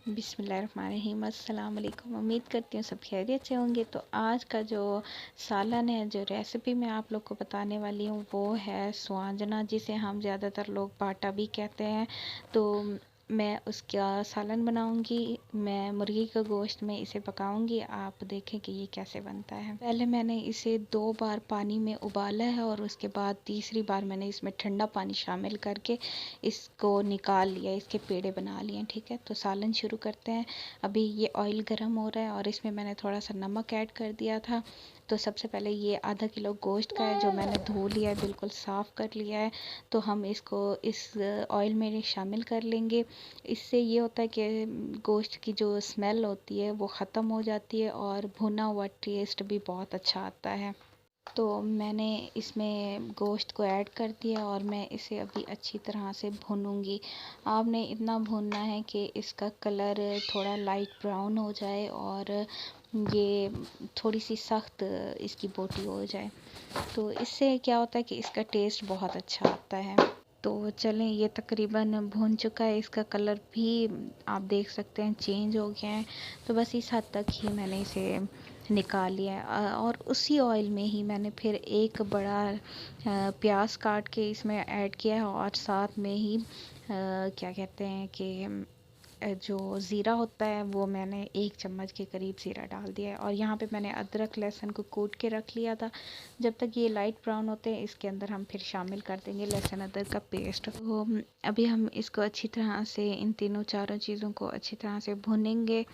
बिस्मिल्लाहिर्रहमानिर्रहीम। अस्सलाम वालेकुम। उम्मीद करती हूँ सब खैरियत से होंगे। तो आज का जो सालन है, जो रेसिपी मैं आप लोग को बताने वाली हूँ, वो है स्वांजना, जिसे हम ज़्यादातर लोग बाटा भी कहते हैं। तो मैं उसका सालन बनाऊंगी। मैं मुर्गी का गोश्त में इसे पकाऊंगी। आप देखें कि ये कैसे बनता है। पहले मैंने इसे 2 बार पानी में उबाला है और उसके बाद तीसरी बार मैंने इसमें ठंडा पानी शामिल करके इसको निकाल लिया, इसके पेड़े बना लिए। ठीक है, तो सालन शुरू करते हैं। अभी ये ऑयल गर्म हो रहा है और इसमें मैंने थोड़ा सा नमक ऐड कर दिया था। तो सबसे पहले ये आधा किलो गोश्त का है, जो मैंने धो लिया है, बिल्कुल साफ़ कर लिया है। तो हम इसको इस ऑयल में शामिल कर लेंगे। इससे ये होता है कि गोश्त की जो स्मेल होती है वो ख़त्म हो जाती है और भुना हुआ टेस्ट भी बहुत अच्छा आता है। तो मैंने इसमें गोश्त को ऐड कर दिया और मैं इसे अभी अच्छी तरह से भूनूंगी। आपने इतना भूनना है कि इसका कलर थोड़ा लाइट ब्राउन हो जाए और ये थोड़ी सी सख्त इसकी बोटी हो जाए। तो इससे क्या होता है कि इसका टेस्ट बहुत अच्छा आता है। तो चलें, ये तकरीबन भून चुका है। इसका कलर भी आप देख सकते हैं चेंज हो गया है। तो बस इस हद तक ही मैंने इसे निकाल लिया है। और उसी ऑयल में ही मैंने फिर एक बड़ा प्याज काट के इसमें ऐड किया है और साथ में ही क्या कहते हैं कि जो ज़ीरा होता है वो मैंने 1 चम्मच के करीब ज़ीरा डाल दिया है। और यहाँ पे मैंने अदरक लहसुन को कूट के रख लिया था। जब तक ये लाइट ब्राउन होते हैं, इसके अंदर हम फिर शामिल कर देंगे लहसुन अदरक का पेस्ट। तो अभी हम इसको अच्छी तरह से, इन तीनों चारों चीज़ों को अच्छी तरह से भूनेंगे,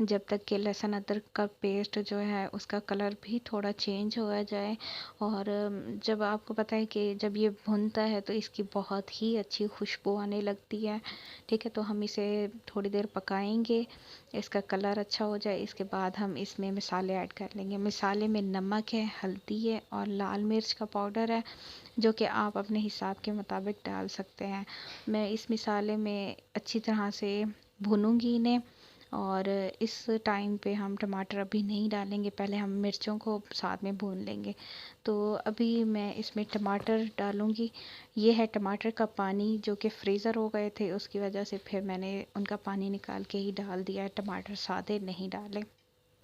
जब तक कि लहसुन अदरक का पेस्ट जो है उसका कलर भी थोड़ा चेंज हो जाए। और जब आपको पता है कि जब ये भुनता है तो इसकी बहुत ही अच्छी खुशबू आने लगती है। ठीक है, तो हम इसे थोड़ी देर पकाएंगे, इसका कलर अच्छा हो जाए। इसके बाद हम इसमें मसाले ऐड कर लेंगे। मसाले में नमक है, हल्दी है और लाल मिर्च का पाउडर है, जो कि आप अपने हिसाब के मुताबिक डाल सकते हैं। मैं इस मसाले में अच्छी तरह से भूनूंगी इन्हें। और इस टाइम पे हम टमाटर अभी नहीं डालेंगे, पहले हम मिर्चों को साथ में भून लेंगे। तो अभी मैं इसमें टमाटर डालूंगी। ये है टमाटर का पानी, जो कि फ्रीज़र हो गए थे, उसकी वजह से फिर मैंने उनका पानी निकाल के ही डाल दिया है, टमाटर सादे नहीं डाले।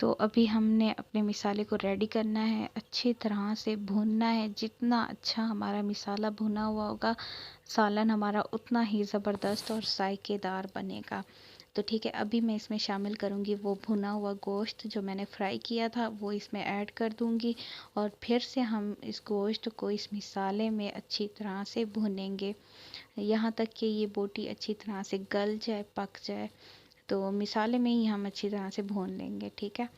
तो अभी हमने अपने मिसाले को रेडी करना है, अच्छी तरह से भूनना है। जितना अच्छा हमारा मिसाला भुना हुआ होगा, सालन हमारा उतना ही ज़बरदस्त और जायकेदार बनेगा। तो ठीक है, अभी मैं इसमें शामिल करूँगी वो भुना हुआ गोश्त जो मैंने फ्राई किया था, वो इसमें ऐड कर दूँगी। और फिर से हम इस गोश्त को इस मिसाले में अच्छी तरह से भूनेंगे, यहाँ तक कि ये बोटी अच्छी तरह से गल जाए, पक जाए। तो मिसाले में ही हम अच्छी तरह से भून लेंगे। ठीक है,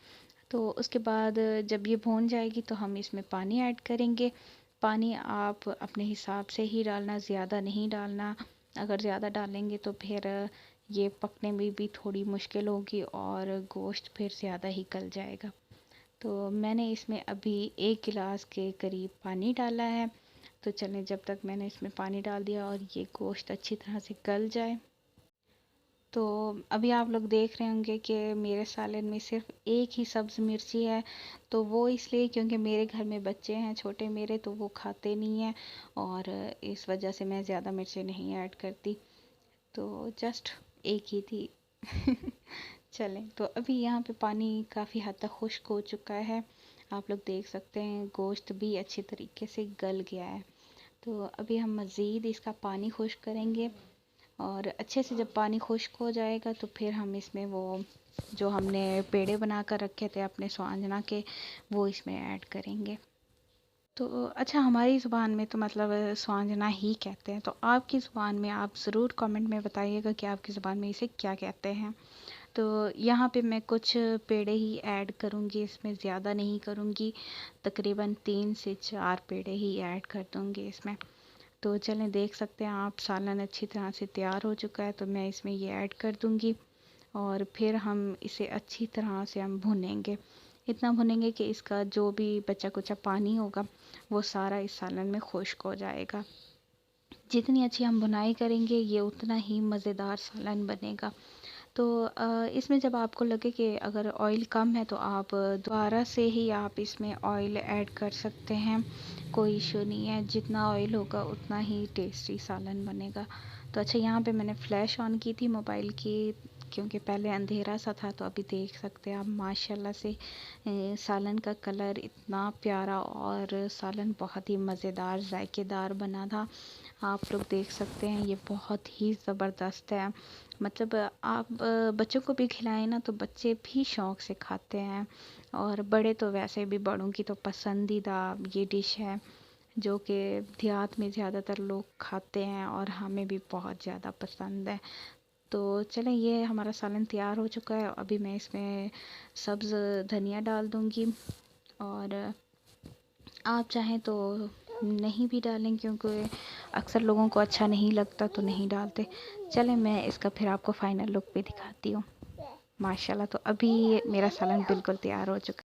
तो उसके बाद जब ये भून जाएगी तो हम इसमें पानी ऐड करेंगे। पानी आप अपने हिसाब से ही डालना, ज़्यादा नहीं डालना। अगर ज़्यादा डालेंगे तो फिर ये पकने में भी थोड़ी मुश्किल होगी और गोश्त फिर ज़्यादा ही गल जाएगा। तो मैंने इसमें अभी 1 गिलास के करीब पानी डाला है। तो चलें, जब तक मैंने इसमें पानी डाल दिया और ये गोश्त अच्छी तरह से गल जाए। तो अभी आप लोग देख रहे होंगे कि मेरे सालन में सिर्फ एक ही सब्ज़ मिर्ची है। तो वो इसलिए क्योंकि मेरे घर में बच्चे हैं छोटे मेरे, तो वो खाते नहीं हैं और इस वजह से मैं ज़्यादा मिर्ची नहीं ऐड करती। तो जस्ट एक ही थी। चलें, तो अभी यहाँ पे पानी काफ़ी हद तक खुश्क हो चुका है। आप लोग देख सकते हैं गोश्त भी अच्छी तरीके से गल गया है। तो अभी हम मज़ीद इसका पानी खुश्क करेंगे और अच्छे से जब पानी खुश्क हो जाएगा तो फिर हम इसमें वो जो हमने पेड़े बना कर रखे थे अपने स्वांजना के, वो इसमें ऐड करेंगे। तो अच्छा, हमारी ज़ुबान में तो मतलब स्वांजना ही कहते हैं। तो आपकी ज़ुबान में आप ज़रूर कमेंट में बताइएगा कि आपकी ज़ुबान में इसे क्या कहते हैं। तो यहाँ पे मैं कुछ पेड़े ही ऐड करूँगी, इसमें ज़्यादा नहीं करूँगी। तकरीबन 3 से 4 पेड़े ही ऐड कर दूँगी इसमें। तो चलें, देख सकते हैं आप सालन अच्छी तरह से तैयार हो चुका है। तो मैं इसमें ये ऐड कर दूँगी और फिर हम इसे अच्छी तरह से हम भुनेंगे। इतना भुनेंगे कि इसका जो भी बचा कुचा पानी होगा वो सारा इस सालन में खुश्क हो जाएगा। जितनी अच्छी हम भुनाई करेंगे, ये उतना ही मज़ेदार सालन बनेगा। तो इसमें जब आपको लगे कि अगर ऑयल कम है तो आप दोबारा से ही आप इसमें ऑयल ऐड कर सकते हैं, कोई इशू नहीं है। जितना ऑयल होगा उतना ही टेस्टी सालन बनेगा। तो अच्छा, यहाँ पे मैंने फ्लैश ऑन की थी मोबाइल की क्योंकि पहले अंधेरा सा था, तो अभी देख सकते हैं आप माशाल्लाह से सालन का कलर इतना प्यारा और सालन बहुत ही मज़ेदार जायकेदार बना था। आप लोग देख सकते हैं ये बहुत ही ज़बरदस्त है। मतलब आप बच्चों को भी खिलाएं ना तो बच्चे भी शौक़ से खाते हैं, और बड़े तो वैसे भी, बड़ों की तो पसंदीदा ये डिश है जो कि देहात में ज़्यादातर लोग खाते हैं और हमें भी बहुत ज़्यादा पसंद है। तो चलें, ये हमारा सालन तैयार हो चुका है। अभी मैं इसमें सब्ज़ धनिया डाल दूँगी, और आप चाहें तो नहीं भी डालें, क्योंकि अक्सर लोगों को अच्छा नहीं लगता तो नहीं डालते। चलें, मैं इसका फिर आपको फ़ाइनल लुक भी दिखाती हूँ। माशाल्लाह, तो अभी मेरा सालन बिल्कुल तैयार हो चुका है।